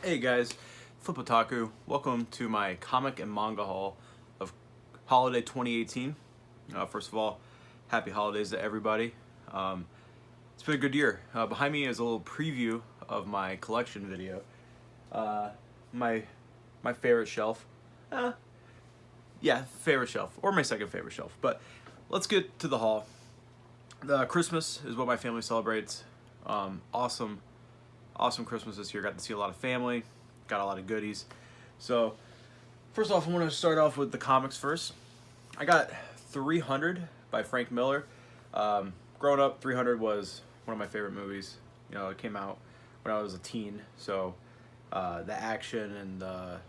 Hey guys, Flip Otaku. Welcome to my comic and manga haul of holiday 2018. First of all, happy holidays to everybody. It's been a good year. Behind me is a little preview of my collection video. Uh, my my favorite shelf. Favorite shelf, or my second favorite shelf. But let's get to the haul. Christmas is what my family celebrates. Awesome Christmas this year. Got to see a lot of family, got a lot of goodies. So first off, I want to start off with the comics first. I got 300 by Frank Miller. Growing up, 300 was one of my favorite movies. You know, it came out when I was a teen, so the action and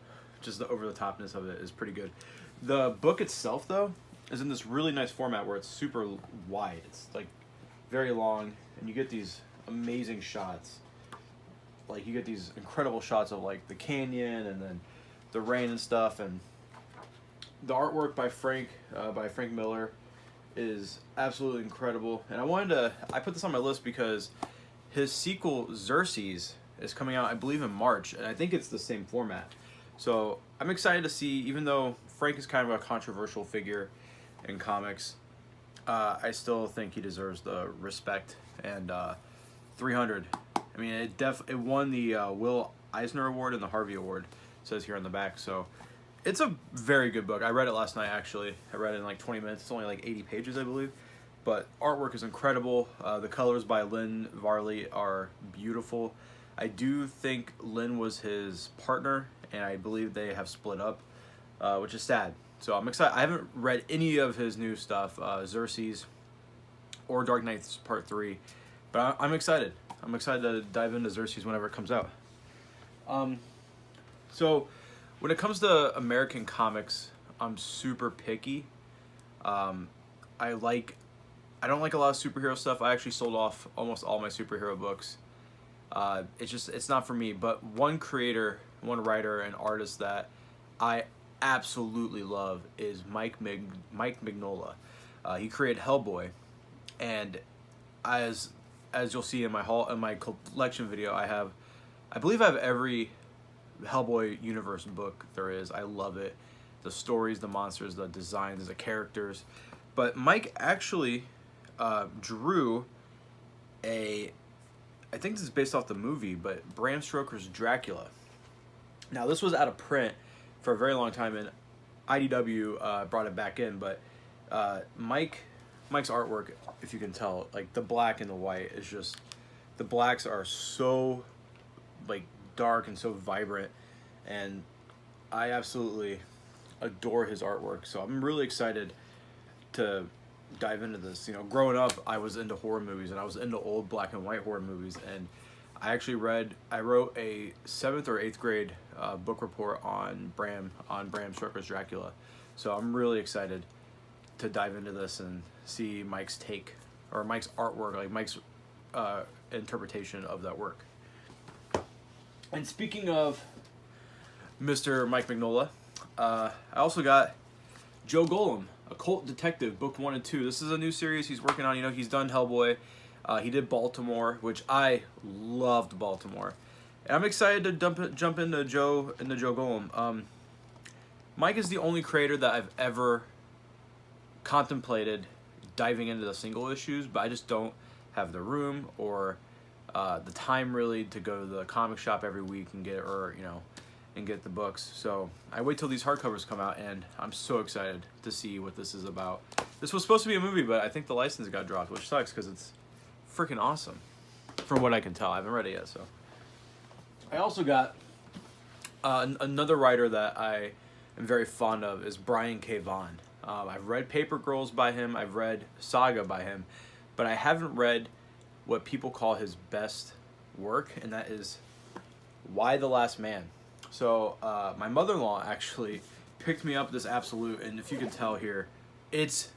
just the over-the-topness of it is pretty good. The book itself, though, is in this really nice format where it's super wide. It's like very long, and you get these amazing shots. Like you get these incredible shots of like the canyon and then the rain and stuff, and the artwork by Frank Miller is absolutely incredible. And I put this on my list because his sequel Xerxes is coming out, I believe, in March, and I think it's the same format. So I'm excited to see, even though Frank is kind of a controversial figure in comics, I still think he deserves the respect. And 300. I mean, it won the Will Eisner Award and the Harvey Award, it says here on the back. So it's a very good book. I read it last night, actually. I read it in like 20 minutes. It's only like 80 pages, I believe. But artwork is incredible. The colors by Lynn Varley are beautiful. I do think Lynn was his partner, and I believe they have split up, which is sad. So I'm excited. I haven't read any of his new stuff, Xerxes or Dark Knight Part 3, but I'm excited. I'm excited to dive into Xerxes whenever it comes out. So when it comes to American comics, I'm super picky. I don't like a lot of superhero stuff. I actually sold off almost all my superhero books. It's not for me. But one creator, one writer, and artist that I absolutely love is Mike Mignola. He created Hellboy, and as you'll see in my collection video, I believe I have every Hellboy universe book there is. I love it. The stories, the monsters, the designs, the characters. But Mike actually drew I think this is based off the movie, but Bram Stoker's Dracula. Now this was out of print for a very long time, and IDW brought it back in, but Mike's artwork, if you can tell, like the black and the white is just, the blacks are so like dark and so vibrant, and I absolutely adore his artwork. So I'm really excited to dive into this. You know, growing up, I was into horror movies, and I was into old black and white horror movies, and I wrote a 7th or 8th grade book report on Bram Stoker's Dracula. So I'm really excited to dive into this and see Mike's take, or Mike's artwork, like Mike's interpretation of that work. And speaking of Mr. Mike Mignola, I also got Joe Gollum, Occult Detective, Book 1 and 2. This is a new series he's working on. You know, he's done Hellboy. He did Baltimore, which I loved Baltimore. And I'm excited to jump into Joe Gollum. Mike is the only creator that I've ever contemplated diving into the single issues, but I just don't have the room or the time really to go to the comic shop every week and get the books. So I wait till these hardcovers come out, and I'm so excited to see what this is about. This was supposed to be a movie, but I think the license got dropped, which sucks because it's freaking awesome from what I can tell. I haven't read it yet. So I also got another writer that I am very fond of is Brian K. Vaughan. I've read Paper Girls by him. I've read Saga by him, but I haven't read what people call his best work, and that is Y the Last Man. So my mother-in-law actually picked me up this Absolute, and if you can tell here, it's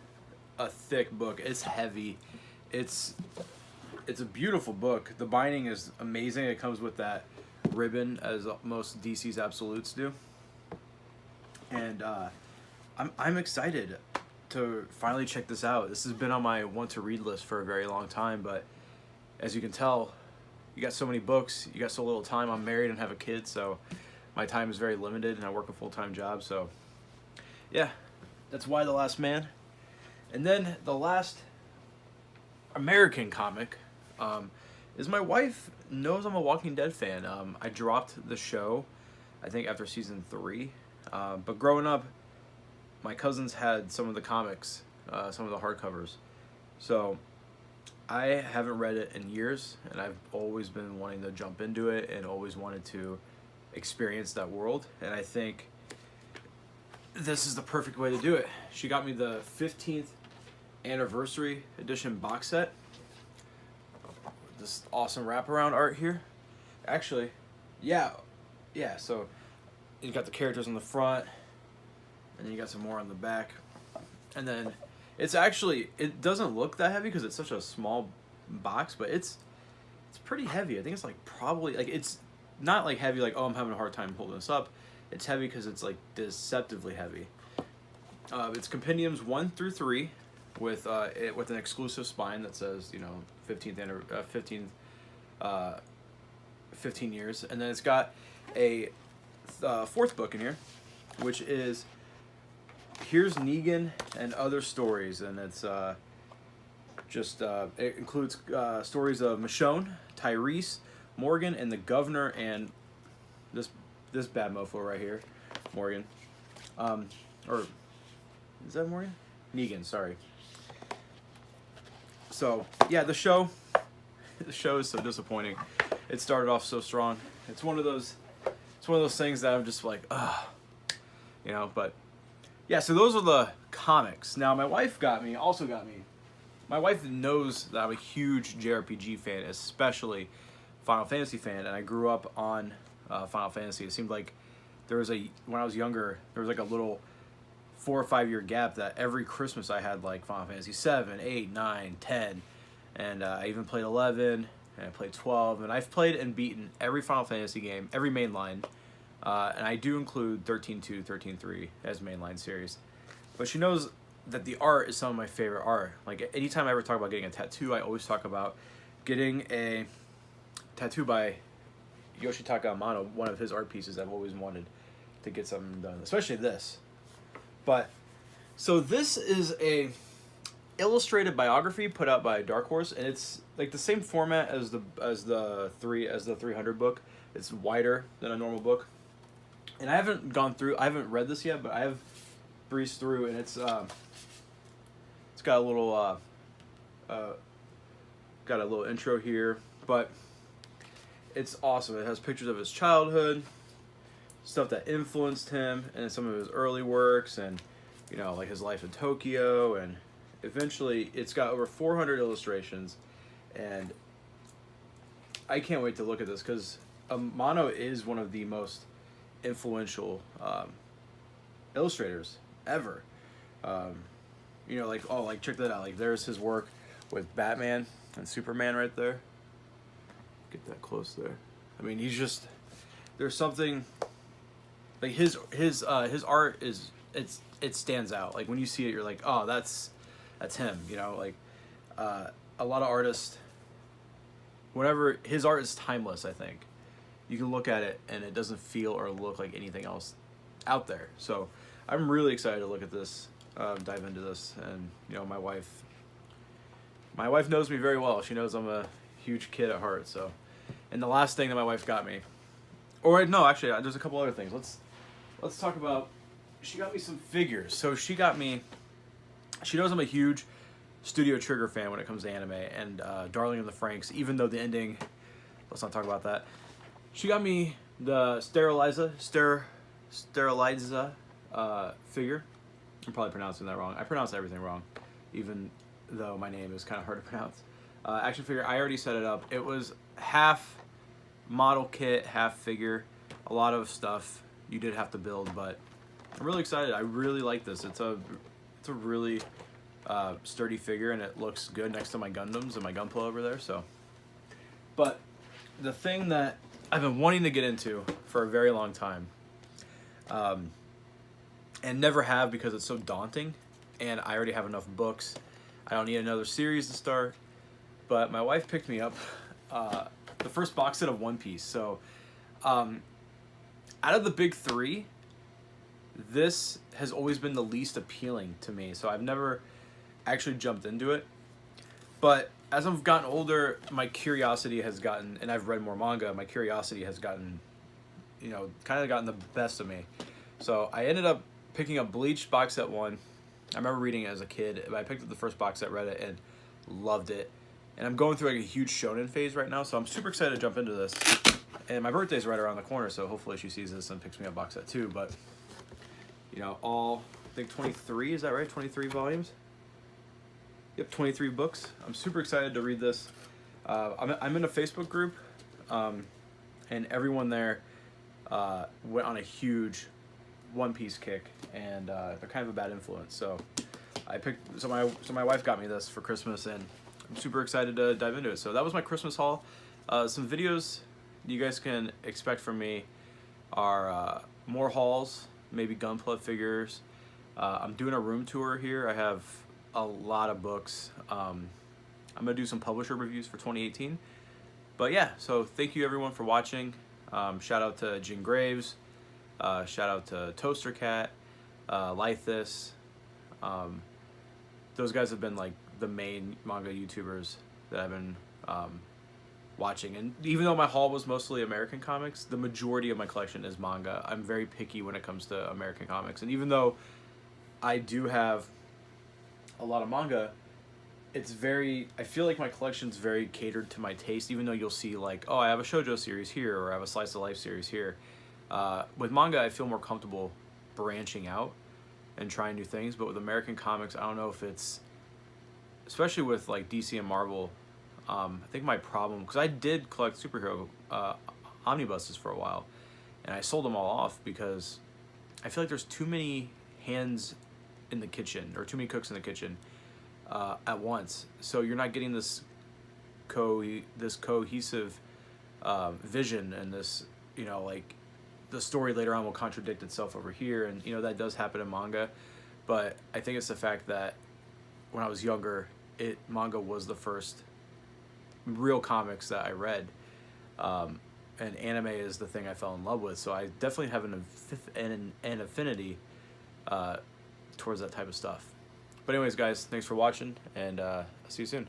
a thick book. It's heavy. It's a beautiful book. The binding is amazing. It comes with that ribbon, as most DC's Absolutes do. And I'm excited to finally check this out. This has been on my want to read list for a very long time, but as you can tell, you got so many books, you got so little time. I'm married and have a kid, so my time is very limited, and I work a full-time job. So yeah, that's why The Last Man. And then the last American comic is my wife knows I'm a Walking Dead fan. I dropped the show, I think, after season 3. But growing up, my cousins had some of the comics, some of the hardcovers. So I haven't read it in years, and I've always been wanting to jump into it and always wanted to experience that world. And I think this is the perfect way to do it. She got me the 15th anniversary edition box set. This awesome wraparound art here. Actually, yeah, so you got the characters on the front, and then you got some more on the back. And then it's actually, it doesn't look that heavy because it's such a small box, but it's pretty heavy. I think it's like probably, like, it's not like heavy like, oh, I'm having a hard time holding this up. It's heavy because it's like deceptively heavy. It's compendiums 1 through 3 with an exclusive spine that says, you know, 15 years, and then it's got a fourth book in here, which is Here's Negan and Other Stories, and it's it includes stories of Michonne, Tyrese, Morgan, and the Governor, and this bad mofo right here, Morgan, or is that Morgan? Negan, sorry. So yeah, the show is so disappointing. It started off so strong. It's one of those things that I'm just like, ugh, you know. But yeah, so those are the comics. Now my wife also got me. My wife knows that I'm a huge JRPG fan, especially Final Fantasy fan, and I grew up on Final Fantasy. It seemed like when I was younger, there was like a little 4 or 5 year gap that every Christmas I had like Final Fantasy 7, 8, 9, 10, and I even played 11, and I played 12, and I've played and beaten every Final Fantasy game, every mainline, and I do include 13.2, 13.3 as mainline series. But she knows that the art is some of my favorite art. Like, anytime I ever talk about getting a tattoo, I always talk about getting a tattoo by Yoshitaka Amano, one of his art pieces. I've always wanted to get something done, especially this. But so this is a illustrated biography put out by Dark Horse, and it's like the same format as the 300 book. It's wider than a normal book, and I haven't read this yet, but I have breezed through, and it's got a little intro here, but it's awesome. It has pictures of his childhood, stuff that influenced him, and some of his early works, and, you know, like his life in Tokyo, and eventually it's got over 400 illustrations, and I can't wait to look at this because Amano is one of the most influential illustrators ever. You know, like check that out. Like, there's his work with Batman and Superman right there. Get that close there. I mean, there's something. Like his art it stands out. Like, when you see it, you're like, oh, that's him. You know, like a lot of artists, whenever his art is timeless, I think you can look at it and it doesn't feel or look like anything else out there. So I'm really excited to look at this, dive into this, and, you know, my wife knows me very well. She knows I'm a huge kid at heart. So, and the last thing that my wife got me, or no, actually, there's a couple other things. Let's talk about. She got me some figures. So she knows I'm a huge Studio Trigger fan when it comes to anime, and Darling in the Franxx, even though the ending, let's not talk about that. She got me the Steriliza figure. I'm probably pronouncing that wrong. I pronounce everything wrong, even though my name is kind of hard to pronounce. Action figure, I already set it up. It was half model kit, half figure. A lot of stuff you did have to build, but I'm really excited. I really like this. It's a really sturdy figure, and it looks good next to my Gundams and my Gunpla over there. So, but the thing that I've been wanting to get into for a very long time, and never have because it's so daunting, and I already have enough books. I don't need another series to start. But my wife picked me up the first box set of One Piece. So, out of the big three, this has always been the least appealing to me. So I've never actually jumped into it. But as I've gotten older, my curiosity has gotten, and I've read more manga, my curiosity has gotten, you know, kind of gotten the best of me. So I ended up picking up Bleach box set 1. I remember reading it as a kid. I picked up the first box set, read it, and loved it. And I'm going through like a huge shonen phase right now, so I'm super excited to jump into this. And my birthday's right around the corner, so hopefully she sees this and picks me up box set 2. But, you know, all, I think 23, is that right? 23 volumes? Yep, 23 books. I'm super excited to read this. I'm in a Facebook group, and everyone there went on a huge One Piece kick, and they're kind of a bad influence. So my wife got me this for Christmas, and I'm super excited to dive into it. So that was my Christmas haul. Some videos you guys can expect from me are more hauls, maybe Gunpla figures. I'm doing a room tour here. I have a lot of books. I'm gonna do some publisher reviews for 2018. But yeah, so thank you everyone for watching. Shout out to Jin Graves. Shout out to Toaster Cat, Lythis. Those guys have been like the main manga YouTubers that I've been watching. And even though my haul was mostly American comics, the majority of my collection is manga. I'm very picky when it comes to American comics. And even though I do have a lot of manga, it's very, I feel like my collection's very catered to my taste, even though you'll see like, oh, I have a shoujo series here, or I have a slice of life series here. With manga, I feel more comfortable branching out and trying new things, but with American comics, I don't know if it's, especially with like DC and Marvel, I think my problem, because I did collect superhero omnibuses for a while, and I sold them all off because I feel like there's too many hands in the kitchen, or too many cooks in the kitchen at once. So you're not getting this cohesive vision, and this, you know, like the story later on will contradict itself over here, and you know that does happen in manga. But I think it's the fact that when I was younger, manga was the first real comics that I read, and anime is the thing I fell in love with. So I definitely have an affinity towards that type of stuff. But anyways, guys, thanks for watching, and I'll see you soon.